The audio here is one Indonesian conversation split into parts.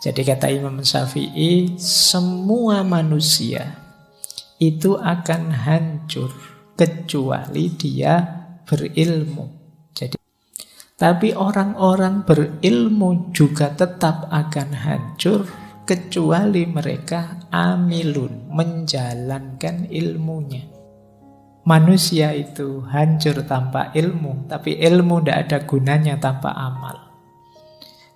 Jadi kata Imam Syafi'i, semua manusia itu akan hancur kecuali dia berilmu. Jadi, tapi orang-orang berilmu juga tetap akan hancur kecuali mereka amilun, menjalankan ilmunya. Manusia itu hancur tanpa ilmu, tapi ilmu tidak ada gunanya tanpa amal.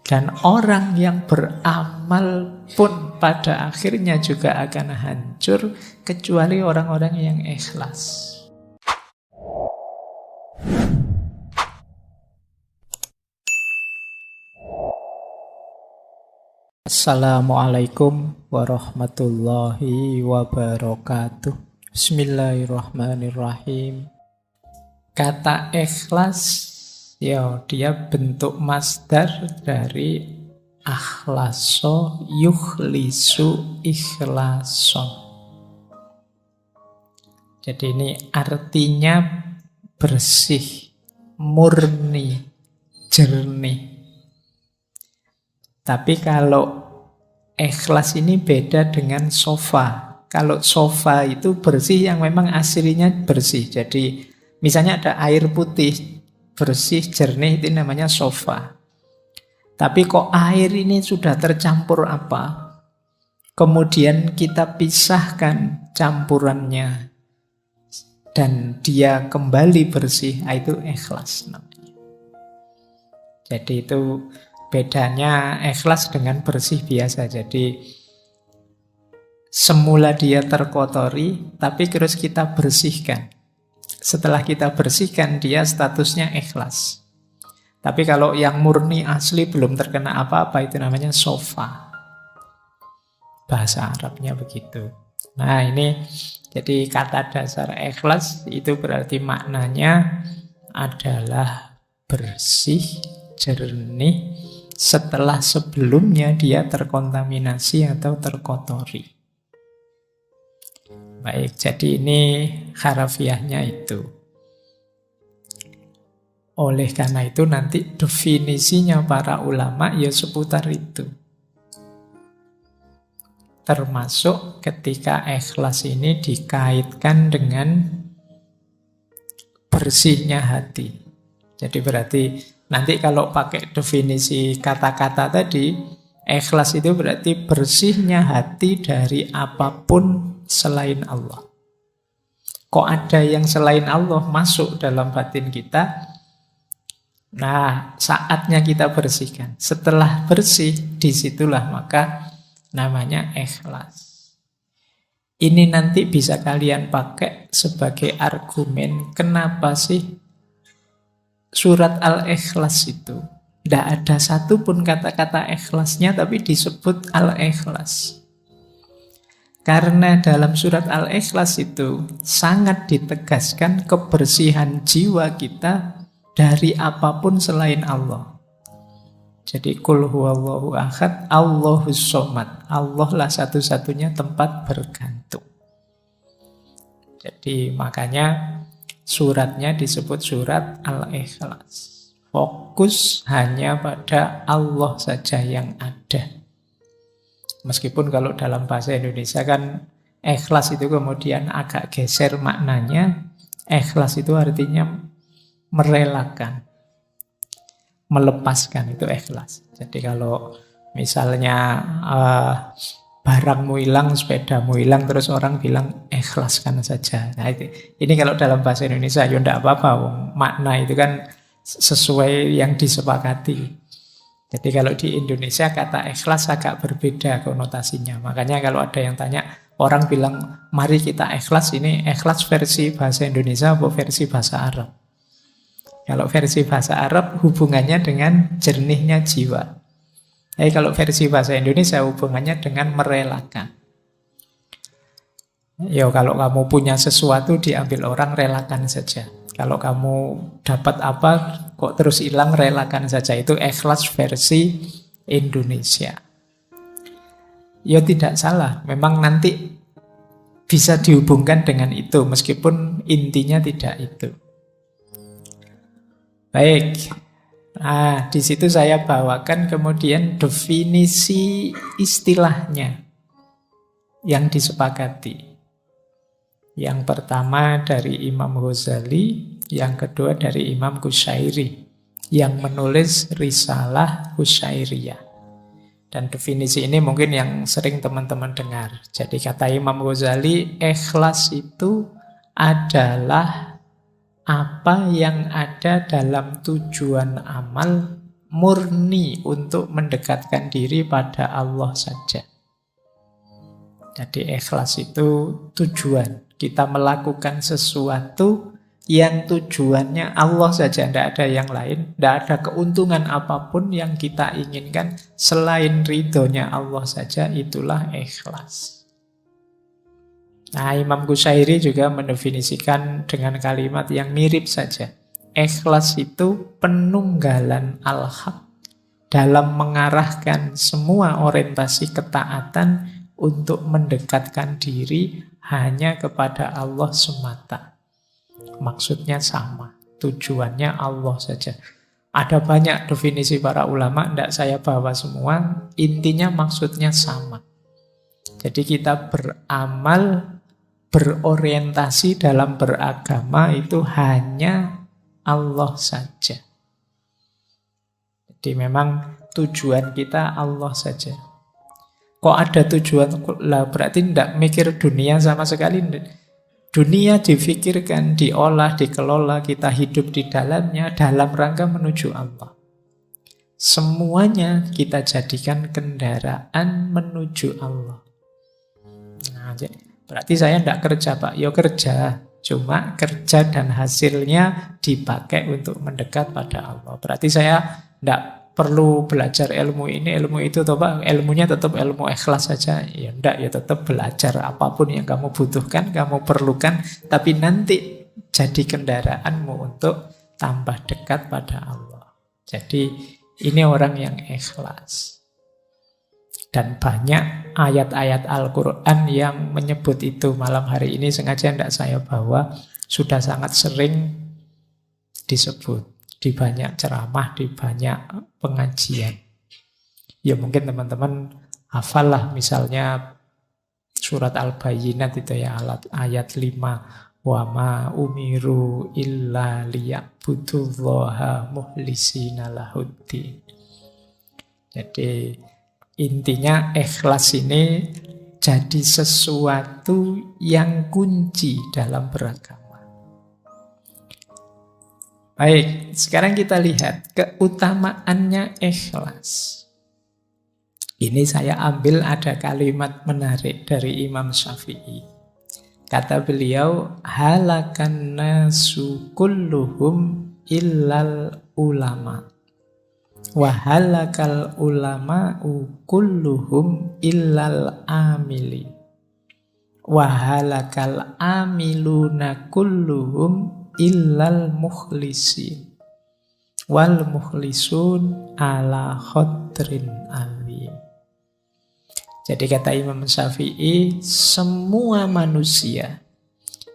Dan orang yang beramal pun pada akhirnya juga akan hancur kecuali orang-orang yang ikhlas. Assalamualaikum warahmatullahi wabarakatuh. Bismillahirrahmanirrahim. Kata ikhlas, ya dia bentuk masdar dari akhlaso yukhlisu ikhlason. Jadi ini artinya bersih, murni, jernih. Tapi kalau ikhlas ini beda dengan sofa. Kalau sofa itu bersih yang memang aslinya bersih. Jadi misalnya ada air putih, bersih, jernih, itu namanya sofa. Tapi kok air ini sudah tercampur apa? Kemudian kita pisahkan campurannya dan dia kembali bersih, itu ikhlas namanya. Jadi itu bedanya ikhlas dengan bersih biasa. Jadi semula dia terkotori, tapi terus kita bersihkan. Setelah kita bersihkan, dia statusnya ikhlas. Tapi kalau yang murni asli belum terkena apa-apa, itu namanya sofa. Bahasa Arabnya begitu. Nah ini jadi kata dasar ikhlas itu berarti maknanya adalah bersih, jernih, setelah sebelumnya dia terkontaminasi atau terkotori. Baik, jadi ini harafiahnya itu. Oleh karena itu nanti definisinya para ulama ya seputar itu. Termasuk ketika ikhlas ini dikaitkan dengan bersihnya hati. Jadi berarti nanti kalau pakai definisi kata-kata tadi, ikhlas itu berarti bersihnya hati dari apapun selain Allah. Kok ada yang selain Allah masuk dalam batin kita? Nah, saatnya kita bersihkan. Setelah bersih, disitulah maka namanya ikhlas. Ini nanti bisa kalian pakai sebagai argumen kenapa sih surat Al-Ikhlas itu tidak ada satupun kata-kata ikhlasnya tapi disebut Al-Ikhlas. Karena dalam surat Al-Ikhlas itu sangat ditegaskan kebersihan jiwa kita dari apapun selain Allah. Jadi kul huwallahu ahad, Allahus somad. Allah lah satu-satunya tempat bergantung. Jadi makanya suratnya disebut surat Al-Ikhlas. Fokus hanya pada Allah saja yang ada. Meskipun kalau dalam bahasa Indonesia kan ikhlas itu kemudian agak geser maknanya. Ikhlas itu artinya merelakan, melepaskan, itu ikhlas. Jadi kalau misalnya barangmu hilang, sepedamu hilang, terus orang bilang ikhlaskan saja. Nah ini kalau dalam bahasa Indonesia ya tidak apa-apa, makna itu kan sesuai yang disepakati. Jadi kalau di Indonesia kata ikhlas agak berbeda konotasinya. Makanya kalau ada yang tanya, orang bilang mari kita ikhlas, ini ikhlas versi bahasa Indonesia atau versi bahasa Arab? Kalau versi bahasa Arab hubungannya dengan jernihnya jiwa. Tapi kalau versi bahasa Indonesia hubungannya dengan merelakan. Ya kalau kamu punya sesuatu diambil orang, relakan saja. Kalau kamu dapat apa kok terus hilang, relakan saja. Itu ikhlas versi Indonesia. Ya tidak salah, memang nanti bisa dihubungkan dengan itu meskipun intinya tidak itu. Baik, Nah, di situ saya bawakan kemudian definisi istilahnya yang disepakati. Yang pertama dari Imam Ghazali, yang kedua dari Imam Qushairi yang menulis Risalah Qushairiyah. Dan definisi ini mungkin yang sering teman-teman dengar. Jadi kata Imam Ghazali, ikhlas itu adalah apa yang ada dalam tujuan amal murni untuk mendekatkan diri pada Allah saja. Jadi ikhlas itu tujuan. Kita melakukan sesuatu yang tujuannya Allah saja, tidak ada yang lain. Tidak ada keuntungan apapun yang kita inginkan selain ridhonya Allah saja, itulah ikhlas. Nah, Imam Qushairi juga mendefinisikan dengan kalimat yang mirip saja. Ikhlas itu penunggalan al-haq dalam mengarahkan semua orientasi ketaatan untuk mendekatkan diri hanya kepada Allah semata. Maksudnya sama, tujuannya Allah saja. Ada banyak definisi para ulama, tidak saya bawa semua. Intinya maksudnya sama. Jadi kita beramal, berorientasi dalam beragama itu hanya Allah saja. Jadi memang tujuan kita Allah saja. Kok ada tujuan? Lah berarti tidak mikir dunia sama sekali. Dunia difikirkan, diolah, dikelola, kita hidup di dalamnya dalam rangka menuju Allah. Semuanya kita jadikan kendaraan menuju Allah. Nah, berarti saya tidak kerja, Pak. Ya kerja, cuma kerja dan hasilnya dipakai untuk mendekat pada Allah. Berarti saya tidak perlu belajar ilmu ini, ilmu itu, toh Pak, ilmunya tetap ilmu ikhlas saja. Ya enggak, ya tetap belajar apapun yang kamu butuhkan, kamu perlukan, tapi nanti jadi kendaraanmu untuk tambah dekat pada Allah. Jadi ini orang yang ikhlas. Dan banyak ayat-ayat Al-Quran yang menyebut itu. Malam hari ini sengaja tidak saya bawa, sudah sangat sering disebut di banyak ceramah, di banyak pengajian. Ya mungkin teman-teman hafal lah, misalnya surat Al-Bayyinat itu ya, ayat 5. Wa ma umiru illa liya'budullaha muhlisina lahuddin. Jadi intinya ikhlas ini jadi sesuatu yang kunci dalam beragama. Baik, sekarang kita lihat keutamaannya ikhlas. Ini saya ambil ada kalimat menarik dari Imam Syafi'i. Kata beliau, halakan nasu kulluhum illal ulama. Wa halakal ulama'u kulluhum illal amili. Wa halakal amiluna kulluhum illal mukhlisin wal mukhlisun ala khadrin alim. Jadi kata Imam Syafi'i, semua manusia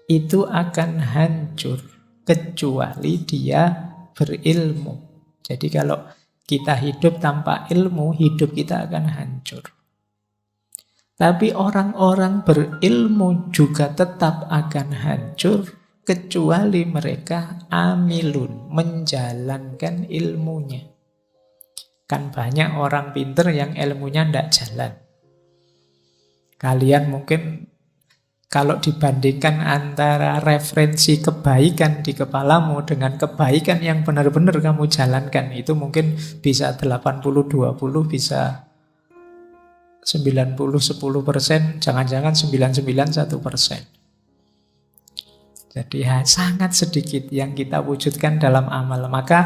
itu akan hancur kecuali dia berilmu. Jadi kalau kita hidup tanpa ilmu, hidup kita akan hancur. Tapi orang-orang berilmu juga tetap akan hancur kecuali mereka amilun, menjalankan ilmunya. Kan banyak orang pinter yang ilmunya tidak jalan. Kalian mungkin kalau dibandingkan antara referensi kebaikan di kepalamu dengan kebaikan yang benar-benar kamu jalankan, itu mungkin bisa 80-20, bisa 90-10%, jangan-jangan 99-1%. Jadi sangat sedikit yang kita wujudkan dalam amal. Maka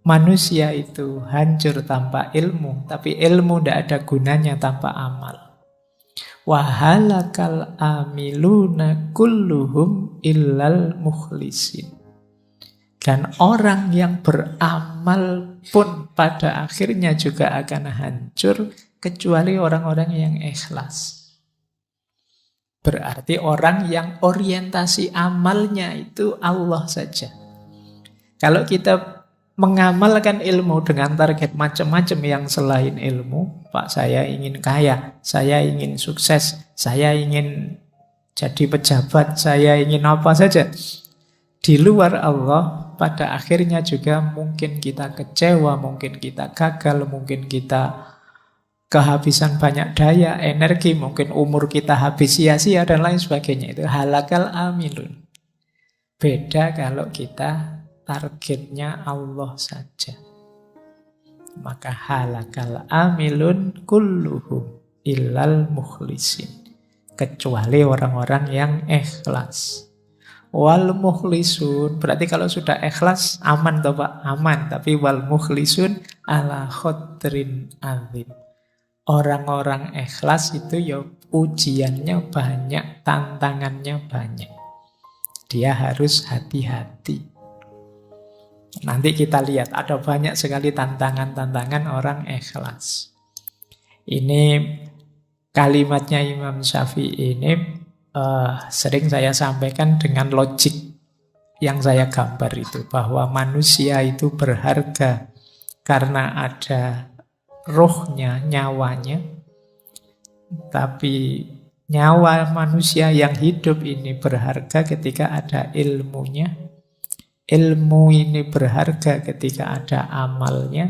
manusia itu hancur tanpa ilmu, tapi ilmu tidak ada gunanya tanpa amal. Wahalakal amiluna kulluhum illal mukhlisin. Dan orang yang beramal pun pada akhirnya juga akan hancur kecuali orang-orang yang ikhlas. Berarti orang yang orientasi amalnya itu Allah saja. Kalau kita mengamalkan ilmu dengan target macam-macam yang selain ilmu, Pak, saya ingin kaya, saya ingin sukses, saya ingin jadi pejabat, saya ingin apa saja. Di luar Allah, pada akhirnya juga mungkin kita kecewa, mungkin kita gagal, mungkin kita kehabisan banyak daya, energi, mungkin umur kita habis sia-sia dan lain sebagainya. Itu halakal amilun. Beda kalau kita targetnya Allah saja. Maka halakal amilun kulluhum illal mukhlisin. Kecuali orang-orang yang ikhlas. Wal mukhlisun, berarti kalau sudah ikhlas aman toh Pak? Aman. Tapi wal mukhlisun ala khotrin azim. Orang-orang ikhlas itu ya ujiannya banyak, tantangannya banyak. Dia harus hati-hati. Nanti kita lihat ada banyak sekali tantangan-tantangan orang ikhlas. Ini kalimatnya Imam Syafi'i ini sering saya sampaikan dengan logik yang saya gambar itu. Bahwa manusia itu berharga karena ada rohnya, nyawanya. Tapi nyawa manusia yang hidup ini berharga ketika ada ilmunya. Ilmu ini berharga ketika ada amalnya.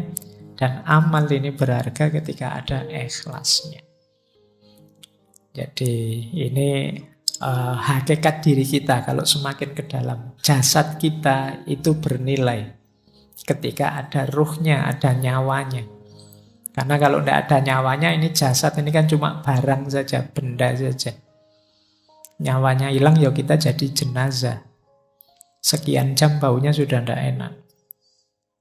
Dan amal ini berharga ketika ada ikhlasnya. Jadi ini hakikat diri kita kalau semakin ke dalam. Jasad kita itu bernilai ketika ada ruhnya, ada nyawanya. Karena kalau tidak ada nyawanya, ini jasad ini kan cuma barang saja, benda saja. Nyawanya hilang, ya kita jadi jenazah. Sekian jam baunya sudah tidak enak.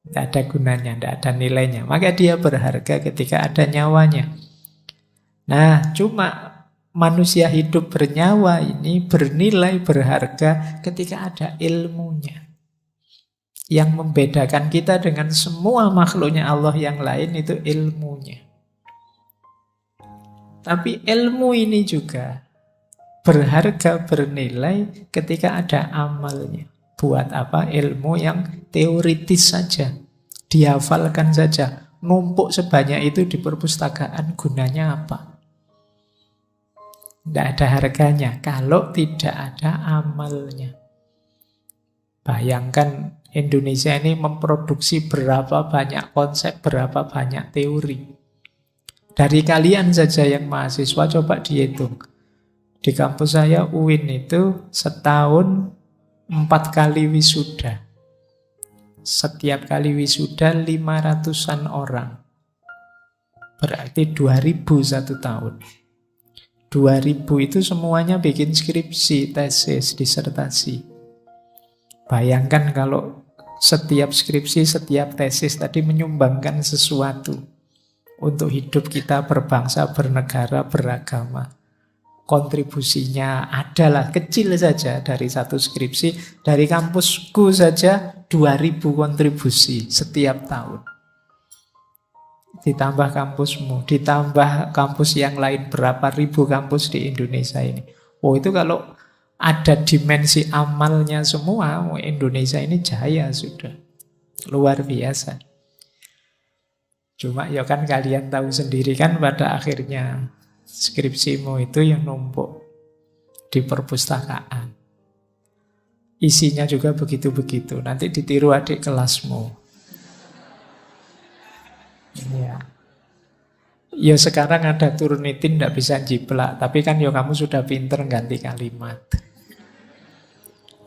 Tidak ada gunanya, tidak ada nilainya. Maka dia berharga ketika ada nyawanya. Nah, cuma manusia hidup bernyawa ini bernilai, berharga ketika ada ilmunya. Yang membedakan kita dengan semua makhluknya Allah yang lain itu ilmunya. Tapi ilmu ini juga berharga, bernilai ketika ada amalnya. Buat apa? Ilmu yang teoritis saja, dihafalkan saja, numpuk sebanyak itu di perpustakaan, gunanya apa? Tidak ada harganya kalau tidak ada amalnya. Bayangkan Indonesia ini memproduksi berapa banyak konsep, berapa banyak teori. Dari kalian saja yang mahasiswa, coba dihitung. Di kampus saya UIN itu setahun 4 kali wisuda. Setiap kali wisuda 500-an orang. Berarti 2000 satu tahun. 2000 itu semuanya bikin skripsi, tesis, disertasi. Bayangkan kalau setiap skripsi, setiap tesis tadi menyumbangkan sesuatu untuk hidup kita berbangsa, bernegara, beragama. Kontribusinya adalah kecil saja dari satu skripsi. Dari kampusku saja 2000 kontribusi setiap tahun. Ditambah kampusmu, ditambah kampus yang lain, berapa ribu kampus di Indonesia ini. Oh, itu kalau ada dimensi amalnya semua, Indonesia ini jaya sudah. Luar biasa. Cuma ya kan kalian tahu sendiri kan pada akhirnya skripsimu itu yang numpuk di perpustakaan. Isinya juga begitu-begitu. Nanti ditiru adik kelasmu. Ya. Ya sekarang ada Turnitin tidak bisa jiplak. Tapi kan ya kamu sudah pinter ganti kalimat.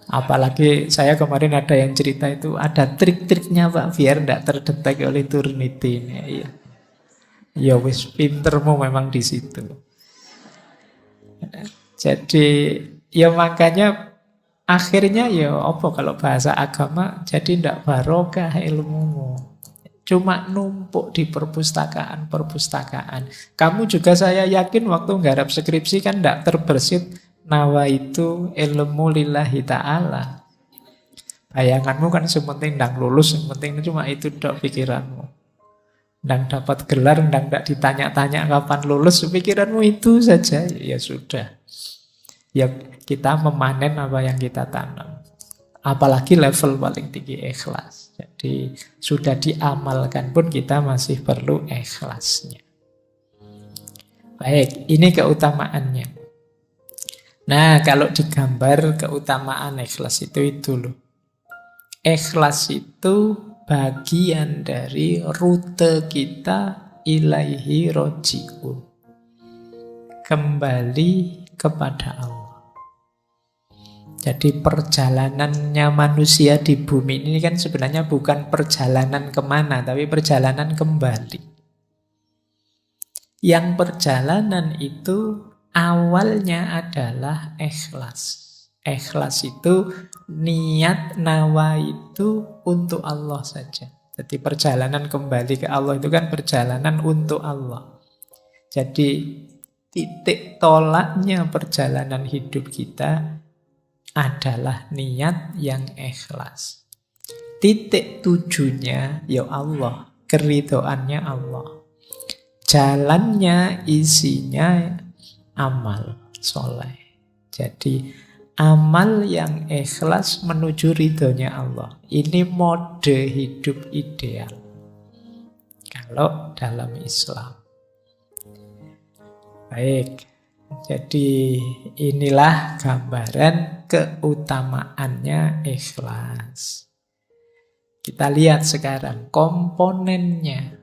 Apalagi saya kemarin ada yang cerita itu ada trik-triknya Pak biar tidak terdetek oleh Turnitin. Ya, ya wis pintermu memang di situ. Jadi ya makanya akhirnya ya apa kalau bahasa agama jadi tidak barokah ilmumu. Cuma numpuk di perpustakaan-perpustakaan. Kamu juga saya yakin waktu nggarap skripsi kan tidak terbersit nawa itu ilmu lillahi ta'ala. Bayanganmu kan sementing ndang lulus, sementing cuma itu dok pikiranmu. Ndang dapat gelar, ndang tidak ditanya-tanya kapan lulus, pikiranmu itu saja. Ya sudah. Ya kita memanen apa yang kita tanam. Apalagi level paling tinggi ikhlas. Jadi sudah diamalkan pun kita masih perlu ikhlasnya. Baik, ini keutamaannya. Nah, kalau digambar keutamaan ikhlas itu loh. Ikhlas itu bagian dari rute kita ilaihi roji'un. Kembali kepada Allah. Jadi perjalanannya manusia di bumi ini kan sebenarnya bukan perjalanan kemana, tapi perjalanan kembali. Yang perjalanan itu awalnya adalah ikhlas. Ikhlas itu niat nawa itu untuk Allah saja. Jadi perjalanan kembali ke Allah itu kan perjalanan untuk Allah. Jadi titik tolaknya perjalanan hidup kita adalah niat yang ikhlas. Titik tujunya ya Allah, keridhoannya Allah. Jalannya isinya amal soleh. Jadi amal yang ikhlas menuju ridhonya Allah. Ini mode hidup ideal kalau dalam Islam. Baik, jadi inilah gambaran keutamaannya ikhlas. Kita lihat sekarang komponennya.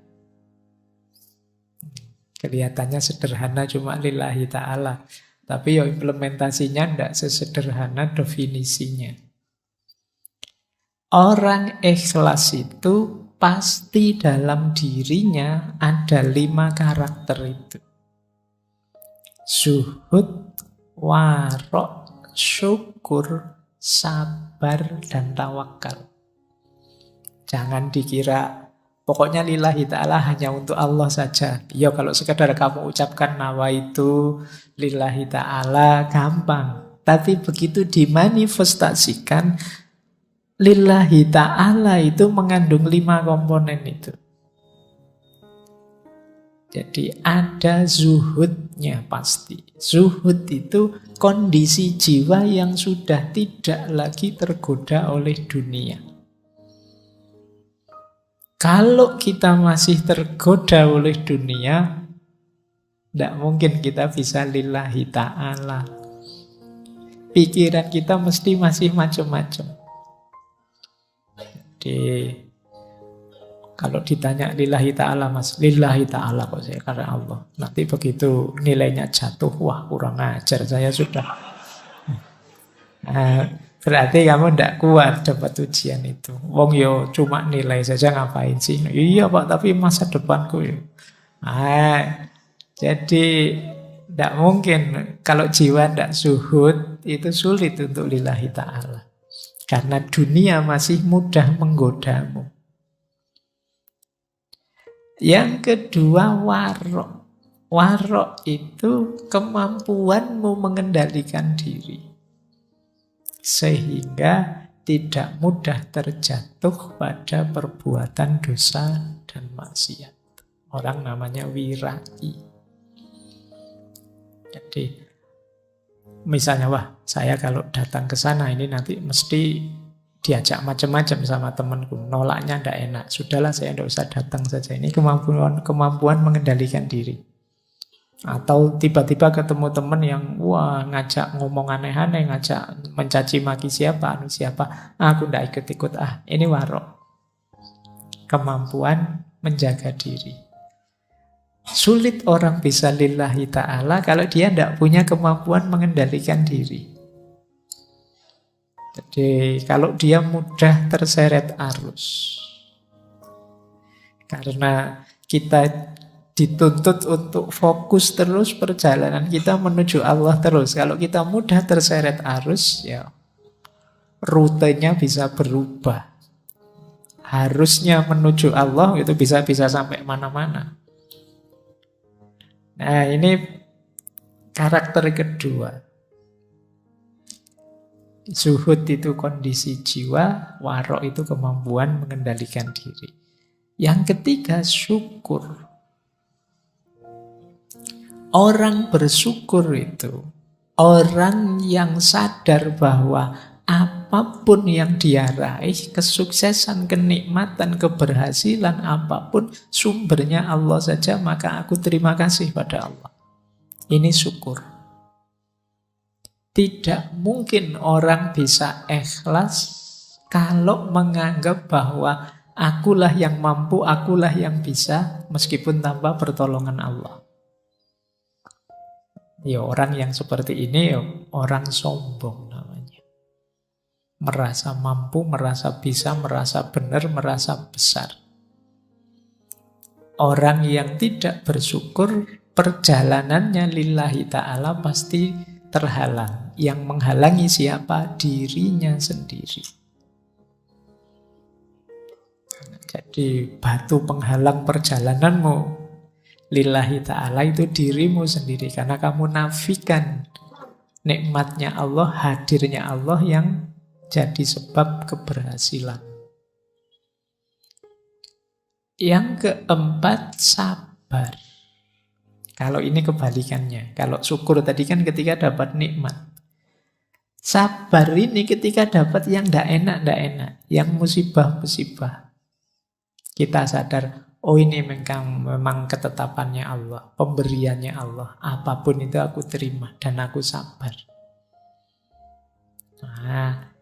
Kelihatannya sederhana cuma lillahi ta'ala. Tapi ya implementasinya tidak sesederhana definisinya. Orang ikhlas itu pasti dalam dirinya ada 5 karakter itu. Zuhud, warok, syukur, sabar, dan tawakal. Jangan dikira pokoknya lillahi ta'ala hanya untuk Allah saja. Ya kalau sekadar kamu ucapkan nawa itu lillahi ta'ala gampang. Tapi begitu dimanifestasikan, lillahi ta'ala itu mengandung 5 komponen itu. Jadi ada zuhudnya pasti. Zuhud itu kondisi jiwa yang sudah tidak lagi tergoda oleh dunia. Kalau kita masih tergoda oleh dunia, tidak mungkin kita bisa lillahi ta'ala. Pikiran kita mesti masih macam-macam. Jadi kalau ditanya lillahi ta'ala mas, lillahi ta'ala kok saya karena Allah. Nanti begitu nilainya jatuh, wah kurang ajar saya sudah. Nah, berarti kamu tidak kuat dapat ujian itu. Wong yo cuma nilai saja ngapain sih? Iya Pak, tapi masa depanku yo. Jadi tidak mungkin kalau jiwa tidak zuhud itu sulit untuk lillahi ta'ala. Karena dunia masih mudah menggodamu. Yang kedua warok. Warok itu kemampuanmu mengendalikan diri. Sehingga tidak mudah terjatuh pada perbuatan dosa dan maksiat. Orang namanya wirai. Jadi misalnya, wah saya kalau datang ke sana ini nanti mesti diajak macam-macam sama temanku, nolaknya tidak enak. Sudahlah saya tidak usah datang saja. Ini kemampuan mengendalikan diri. Atau tiba-tiba ketemu teman yang wah ngajak ngomong aneh-aneh, ngajak mencaci maki siapa, aku tidak ikut-ikut. Ini warok. Kemampuan menjaga diri. Sulit orang bisa lillahi ta'ala kalau dia tidak punya kemampuan mengendalikan diri. Jadi kalau dia mudah terseret arus. Karena kita dituntut untuk fokus terus perjalanan kita menuju Allah terus. Kalau kita mudah terseret arus, ya rutenya bisa berubah. Harusnya menuju Allah itu bisa sampai mana-mana. Nah, ini karakter kedua. Zuhud itu kondisi jiwa, warok itu kemampuan mengendalikan diri. Yang ketiga, syukur. Orang bersyukur itu orang yang sadar bahwa apa apapun yang dia raih, kesuksesan, kenikmatan, keberhasilan apapun, sumbernya Allah saja, maka aku terima kasih pada Allah. Ini syukur. Tidak mungkin orang bisa ikhlas kalau menganggap bahwa akulah yang mampu, akulah yang bisa, meskipun tanpa pertolongan Allah. Ya orang yang seperti ini ya orang sombong namanya. Merasa mampu, merasa bisa, merasa benar, merasa besar. Orang yang tidak bersyukur, perjalanannya lillahi ta'ala pasti terhalang. Yang menghalangi siapa? Dirinya sendiri. Jadi batu penghalang perjalananmu lillahi ta'ala itu dirimu sendiri. Karena kamu nafikan nikmatnya Allah, hadirnya Allah yang jadi sebab keberhasilan. Yang keempat, sabar. Kalau ini kebalikannya. Kalau syukur tadi kan ketika dapat nikmat. Sabar ini ketika dapat yang tidak enak, yang musibah-musibah. Kita sadar, oh ini memang ketetapannya Allah, pemberiannya Allah. Apapun itu aku terima dan aku sabar. Nah,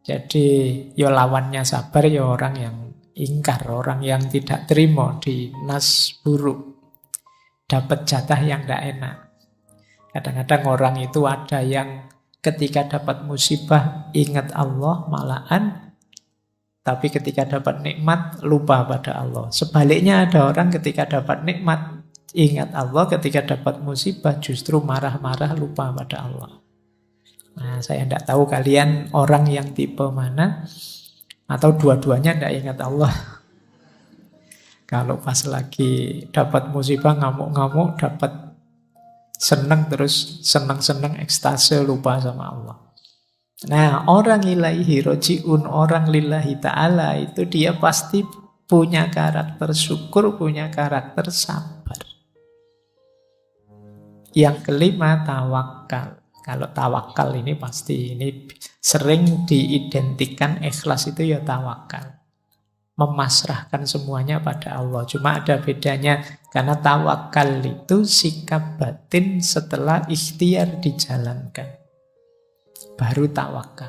jadi ya lawannya sabar ya orang yang ingkar, orang yang tidak terima di nas buruk. Dapat jatah yang tidak enak. Kadang-kadang orang itu ada yang ketika dapat musibah ingat Allah malahan, tapi ketika dapat nikmat, lupa pada Allah. Sebaliknya ada orang ketika dapat nikmat, ingat Allah. Ketika dapat musibah, justru marah-marah, lupa pada Allah. Nah, saya tidak tahu kalian orang yang tipe mana, atau dua-duanya tidak ingat Allah. Kalau pas lagi dapat musibah, ngamuk-ngamuk, dapat senang, terus senang-senang, ekstase, lupa sama Allah. Nah, orang ilaihi roji'un, orang lillahi ta'ala itu dia pasti punya karakter syukur, punya karakter sabar. Yang kelima, tawakal. Kalau tawakal ini pasti, ini sering diidentikan ikhlas itu ya tawakal. Memasrahkan semuanya pada Allah. Cuma ada bedanya, karena tawakal itu sikap batin setelah ikhtiar dijalankan. Baru tawakal.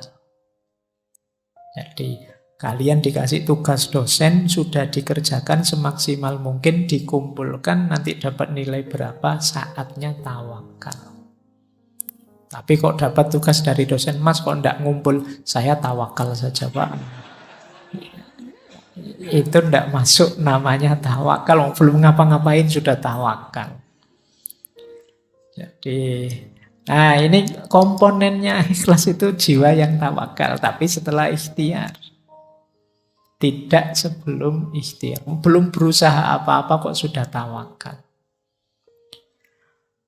Jadi kalian dikasih tugas dosen, sudah dikerjakan semaksimal mungkin, dikumpulkan, nanti dapat nilai berapa, saatnya tawakal. Tapi kok dapat tugas dari dosen, Mas kok enggak ngumpul, saya tawakal saja Pak. Itu enggak masuk namanya tawakal, belum ngapa-ngapain sudah tawakal. Jadi nah ini komponennya ikhlas itu jiwa yang tawakal. Tapi setelah ikhtiar. Tidak sebelum ikhtiar. Belum berusaha apa-apa kok sudah tawakal.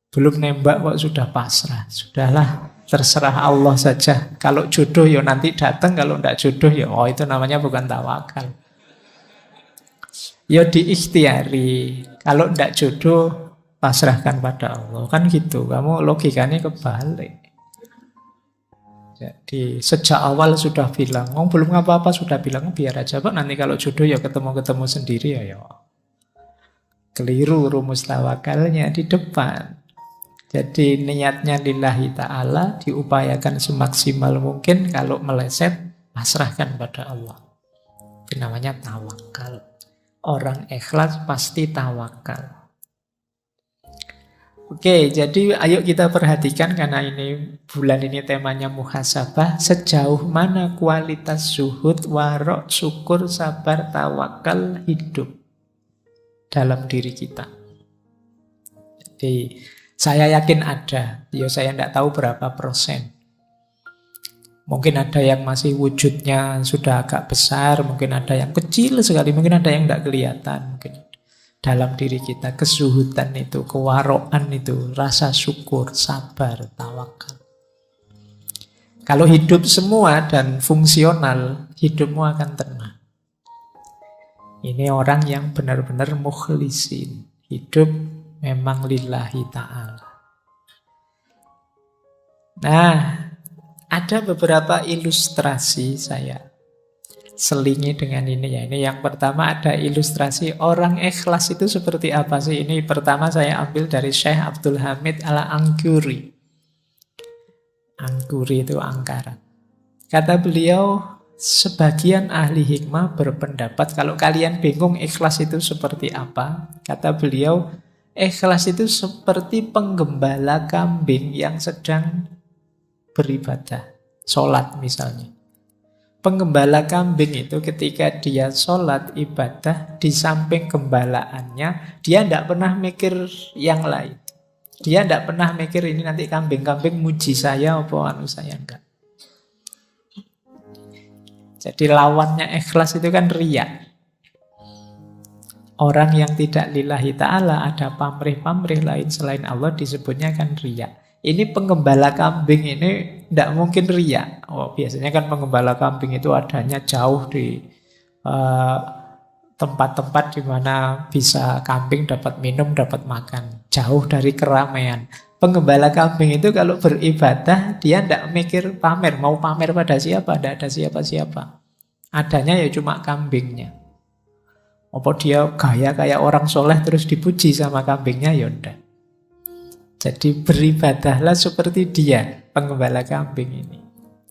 Belum nembak kok sudah pasrah. Sudahlah, terserah Allah saja. Kalau jodoh ya nanti datang. Kalau tidak jodoh ya oh itu namanya bukan tawakal. Ya diikhtiari. Kalau tidak jodoh, pasrahkan pada Allah. Kan gitu, kamu logikanya kebalik. Jadi sejak awal sudah bilang, belum apa-apa sudah bilang, biar aja Pak, nanti kalau jodoh ya ketemu-ketemu sendiri ya. Keliru rumus tawakalnya di depan. Jadi niatnya lillahi ta'ala, diupayakan semaksimal mungkin, kalau meleset, pasrahkan pada Allah. Itu namanya tawakal. Orang ikhlas pasti tawakal. Oke, jadi ayo kita perhatikan karena ini bulan ini temanya muhasabah. Sejauh mana kualitas zuhud, warok, syukur, sabar, tawakal hidup dalam diri kita. Jadi saya yakin ada, ya saya tidak tahu berapa persen. Mungkin ada yang masih wujudnya sudah agak besar, mungkin ada yang kecil sekali, mungkin ada yang tidak kelihatan. Mungkin dalam diri kita, kesuhudan itu, kewaroan itu, rasa syukur, sabar, tawakal. Kalau hidup semua dan fungsional, hidupmu akan tenang. Ini orang yang benar-benar mukhlisin. Hidup memang lillahi ta'ala. Nah, Ada beberapa ilustrasi saya selingi dengan ini ya. Ini yang pertama ada ilustrasi orang ikhlas itu seperti apa sih? Ini pertama saya ambil dari Syekh Abdul Hamid Al-Angkuri. Angkuri itu angkara. Kata beliau, sebagian ahli hikmah berpendapat kalau kalian bingung ikhlas itu seperti apa, kata beliau, ikhlas itu seperti penggembala kambing yang sedang beribadah, sholat misalnya. Penggembala kambing itu ketika dia sholat ibadah, di samping gembalaannya, dia tidak pernah mikir yang lain. Dia tidak pernah mikir ini nanti kambing-kambing muji saya apa anu saya, enggak. Jadi lawannya ikhlas itu kan riya. Orang yang tidak lillahi ta'ala, ada pamrih-pamrih lain selain Allah, disebutnya kan riya. Ini penggembala kambing ini tidak mungkin riya. Oh, biasanya kan penggembala kambing itu adanya jauh di tempat-tempat di mana bisa kambing dapat minum, dapat makan. Jauh dari keramaian. Penggembala kambing itu kalau beribadah, dia tidak mikir pamer. Mau pamer pada siapa? Tidak ada siapa-siapa. Adanya ya cuma kambingnya. Apa dia gaya kayak orang soleh terus dipuji sama kambingnya? Ya udah. Jadi beribadahlah seperti dia, penggembala kambing ini.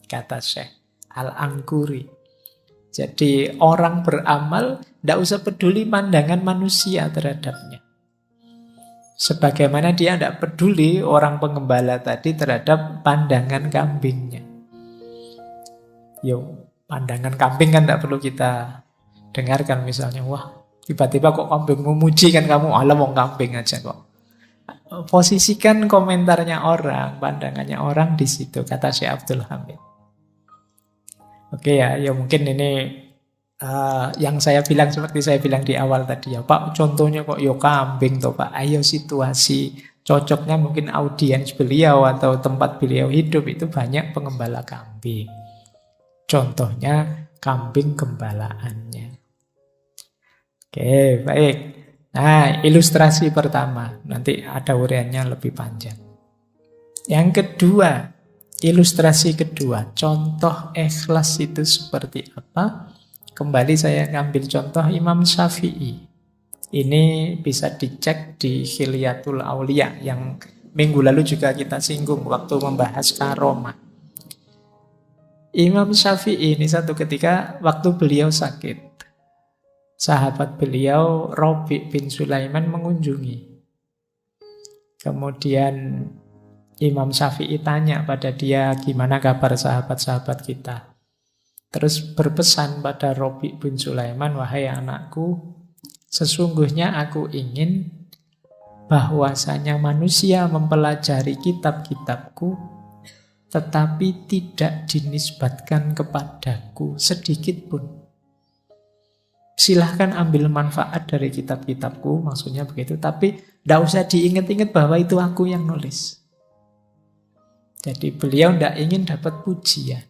Kata Syekh Al-Angkuri. Jadi orang beramal tidak usah peduli pandangan manusia terhadapnya. Sebagaimana dia tidak peduli orang penggembala tadi terhadap pandangan kambingnya. Yo, pandangan kambing kan tidak perlu kita dengarkan misalnya. Wah, tiba-tiba kok kambing memuji kan kamu, alah wong kambing aja kok. Posisikan komentarnya orang, pandangannya orang di situ, kata Syekh Abdul Hamid. Oke ya, ya mungkin ini yang saya bilang seperti saya bilang di awal tadi ya, Pak, contohnya kok yo kambing toh Pak. Ayo situasi cocoknya mungkin audiens beliau atau tempat beliau hidup itu banyak pengembala kambing. Contohnya kambing gembalaannya. Oke, baik. Nah, ilustrasi pertama. Nanti ada uraiannya lebih panjang. Yang kedua, ilustrasi kedua. Contoh ikhlas itu seperti apa? Kembali saya ngambil contoh Imam Syafi'i. Ini bisa dicek di Khilyatul Aulia yang minggu lalu juga kita singgung waktu membahas karomah. Imam Syafi'i ini satu ketika waktu beliau sakit, sahabat beliau Rabi' bin Sulaiman mengunjungi. Kemudian Imam Syafi'i tanya pada dia, gimana kabar sahabat-sahabat kita? Terus berpesan pada Rabi' bin Sulaiman, wahai anakku, sesungguhnya aku ingin bahwasanya manusia mempelajari kitab-kitabku tetapi tidak dinisbatkan kepadaku sedikit pun. Silahkan ambil manfaat dari kitab-kitabku, maksudnya begitu. Tapi tidak usah diingat-ingat bahwa itu aku yang nulis. Jadi beliau tidak ingin dapat pujian.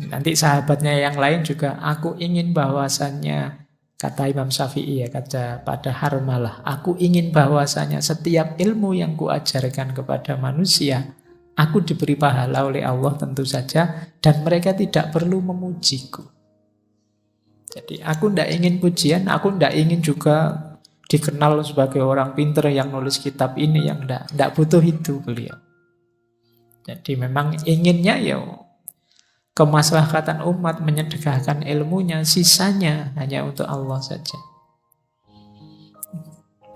Nanti sahabatnya yang lain juga, aku ingin bahwasannya, kata Imam Syafi'i ya, kata pada Harmalah, aku ingin bahwasannya setiap ilmu yang kuajarkan kepada manusia, aku diberi pahala oleh Allah tentu saja, dan mereka tidak perlu memujiku. Jadi aku tidak ingin pujian, aku tidak ingin juga dikenal sebagai orang pinter yang nulis kitab ini, yang tidak butuh itu beliau. Jadi memang inginnya ya kemaslahatan umat, menyedekahkan ilmunya, sisanya hanya untuk Allah saja.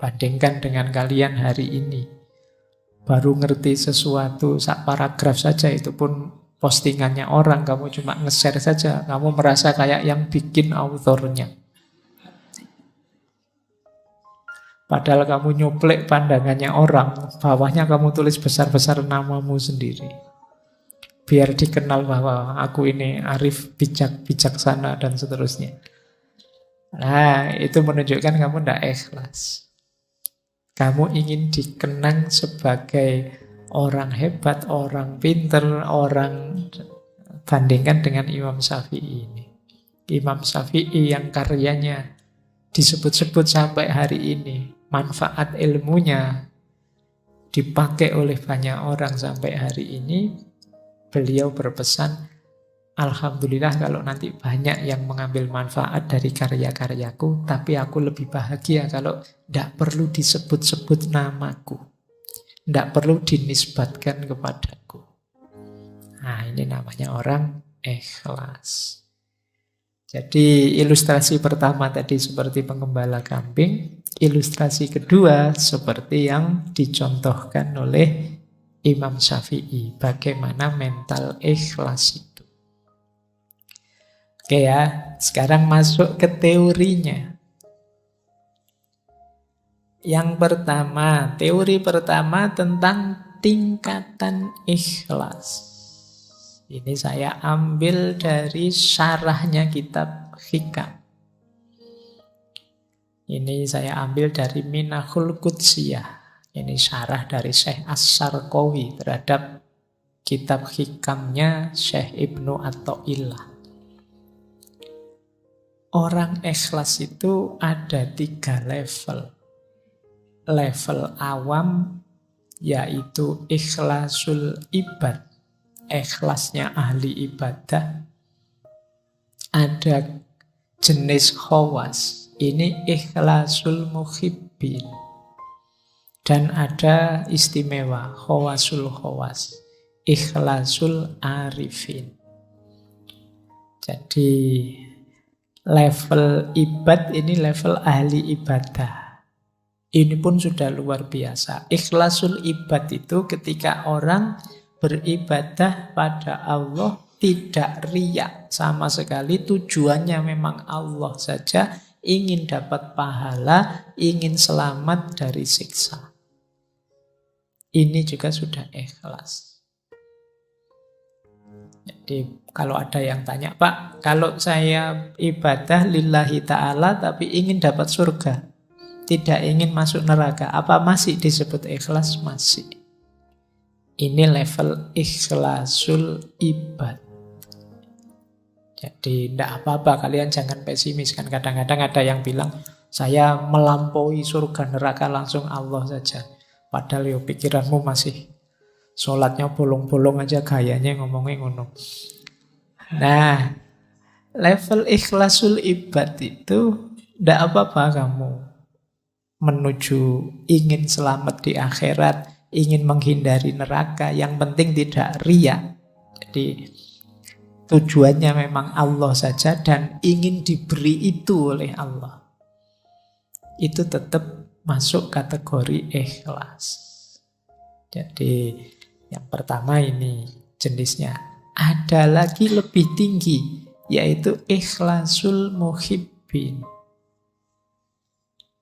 Bandingkan dengan kalian hari ini, baru ngerti sesuatu sak paragraf saja, itu pun postingannya orang, kamu cuma nge-share saja, kamu merasa kayak yang bikin autornya. Padahal kamu nyuplek pandangannya orang, bawahnya kamu tulis besar-besar namamu sendiri. Biar dikenal bahwa aku ini arif, bijak, bijaksana, dan seterusnya. Nah, itu menunjukkan kamu tidak ikhlas. Kamu ingin dikenang sebagai orang hebat, orang pinter, orang, bandingkan dengan Imam Syafi'i ini. Imam Syafi'i yang karyanya disebut-sebut sampai hari ini, manfaat ilmunya dipakai oleh banyak orang sampai hari ini, Beliau berpesan, alhamdulillah kalau nanti banyak yang mengambil manfaat dari karya-karyaku, tapi aku lebih bahagia kalau tidak perlu disebut-sebut namaku. Tidak perlu dinisbatkan kepadaku. Nah, ini namanya orang ikhlas. Jadi ilustrasi pertama tadi seperti pengembala kambing. Ilustrasi kedua seperti yang dicontohkan oleh Imam Syafi'i. Bagaimana mental ikhlas itu. Oke ya, sekarang masuk ke teorinya. Yang pertama, teori pertama tentang tingkatan ikhlas. Ini saya ambil dari syarahnya kitab Hikam. Ini saya ambil dari Minahul Qudsiyah. Ini syarah dari Syekh As-Sarqawi terhadap kitab Hikamnya Syekh Ibnu Athaillah. Orang ikhlas itu ada 3 level. Level awam yaitu ikhlasul ibad. Ikhlasnya ahli ibadah. Ada jenis khawas. Ini ikhlasul muhibbin. Dan ada istimewa khawasul khawas. Ikhlasul arifin. Jadi level ibad ini level ahli ibadah. Ini pun sudah luar biasa. Ikhlasul ibad itu ketika orang beribadah pada Allah tidak riya sama sekali, tujuannya memang Allah saja, ingin dapat pahala, ingin selamat dari siksa. Ini juga sudah ikhlas. Jadi kalau ada yang tanya, Pak, kalau saya ibadah lillahi ta'ala tapi ingin dapat surga, tidak ingin masuk neraka, apa masih disebut ikhlas? Masih. Ini level ikhlasul ibad. Jadi tidak apa-apa, kalian jangan pesimis. Kan kadang-kadang ada yang bilang, saya melampaui surga neraka langsung Allah saja. Padahal pikiranmu masih sholatnya bolong-bolong aja, gayanya ngomongnya ngono. Nah, level ikhlasul ibad itu tidak apa-apa kamu menuju ingin selamat di akhirat, ingin menghindari neraka, yang penting tidak riya. Jadi tujuannya memang Allah saja dan ingin diberi itu oleh Allah. Itu tetap masuk kategori ikhlas. Jadi yang pertama ini jenisnya. Ada lagi lebih tinggi, yaitu ikhlasul muhibbin.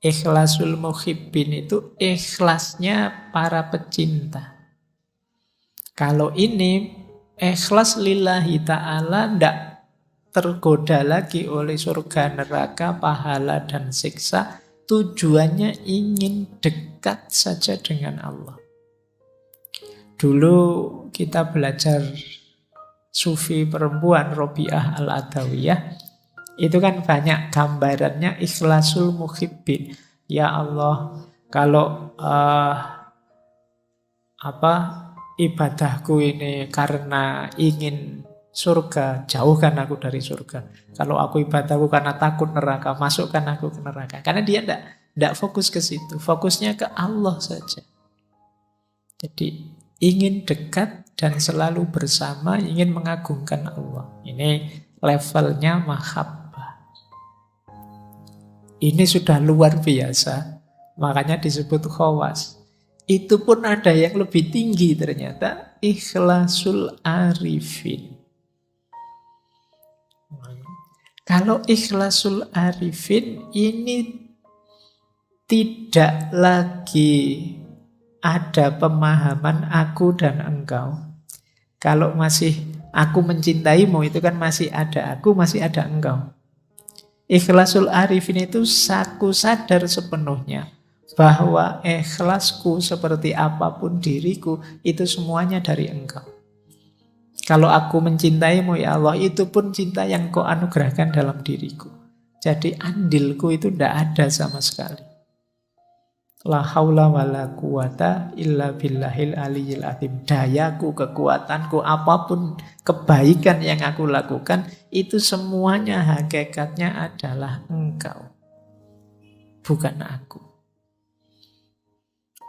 Ikhlasul muhibbin itu ikhlasnya para pecinta. Kalau ini ikhlas lillahi ta'ala, tidak tergoda lagi oleh surga, neraka, pahala, dan siksa. Tujuannya ingin dekat saja dengan Allah. Dulu kita belajar sufi perempuan Robiah Al-Adawiyah. Itu kan banyak gambarannya ikhlasul muhibbin. Ya Allah, kalau ibadahku ini karena ingin surga, jauhkan aku dari surga. Kalau aku ibadahku karena takut neraka, masukkan aku ke neraka. Karena dia tidak fokus ke situ, fokusnya ke Allah saja. Jadi ingin dekat dan selalu bersama, ingin mengagungkan Allah. Ini levelnya mahabbah. Ini sudah luar biasa, makanya disebut khawas. Itu pun ada yang lebih tinggi ternyata, ikhlasul arifin. Kalau ikhlasul arifin ini tidak lagi ada pemahaman aku dan engkau. Kalau masih aku mencintaimu, itu kan masih ada aku, masih ada engkau. Ikhlasul arifin itu aku sadar sepenuhnya bahwa ikhlasku seperti apapun diriku itu semuanya dari engkau. Kalau aku mencintaimu ya Allah, itu pun cinta yang kau anugerahkan dalam diriku. Jadi andilku itu tidak ada sama sekali. La haula wala quwata illa billahil aliyil azim. Dayaku, kekuatanku, apapun kebaikan yang aku lakukan, itu semuanya hakikatnya adalah Engkau, bukan aku.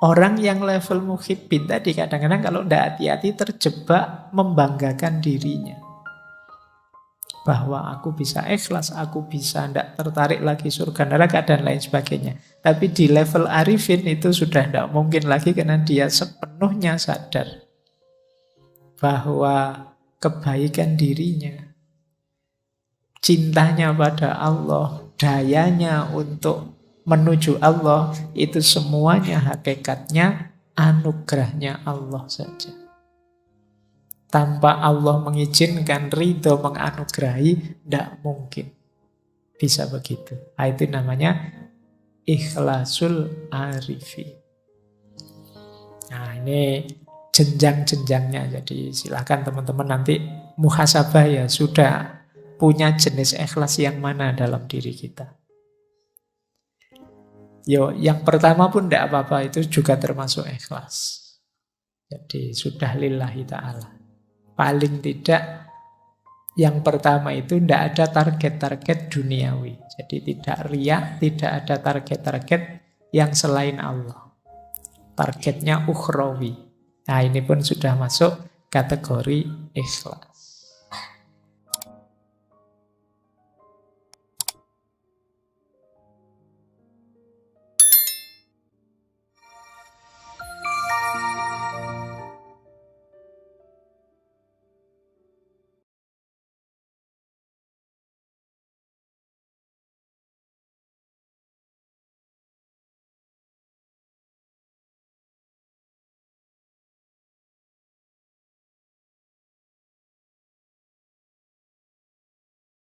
Orang yang level muhibbin tadi kadang-kadang kalau tidak hati-hati terjebak membanggakan dirinya. Bahwa aku bisa ikhlas, aku bisa tidak tertarik lagi surga neraka dan lain sebagainya. Tapi di level arifin itu sudah tidak mungkin lagi karena dia sepenuhnya sadar bahwa kebaikan dirinya, cintanya pada Allah, dayanya untuk menuju Allah, itu semuanya hakikatnya anugerahnya Allah saja. Tanpa Allah mengizinkan, ridho menganugerahi, tidak mungkin bisa begitu. Itu namanya ikhlasul arifi. Nah, ini jenjang-jenjangnya. Jadi silakan teman-teman nanti muhasabah ya, sudah punya jenis ikhlas yang mana dalam diri kita. Yang pertama pun tidak apa-apa, itu juga termasuk ikhlas. Jadi sudah lillahi ta'ala. Paling tidak yang pertama itu tidak ada target-target duniawi. Jadi tidak riya, tidak ada target-target yang selain Allah. Targetnya ukhrawi. Nah, ini pun sudah masuk kategori ikhlas.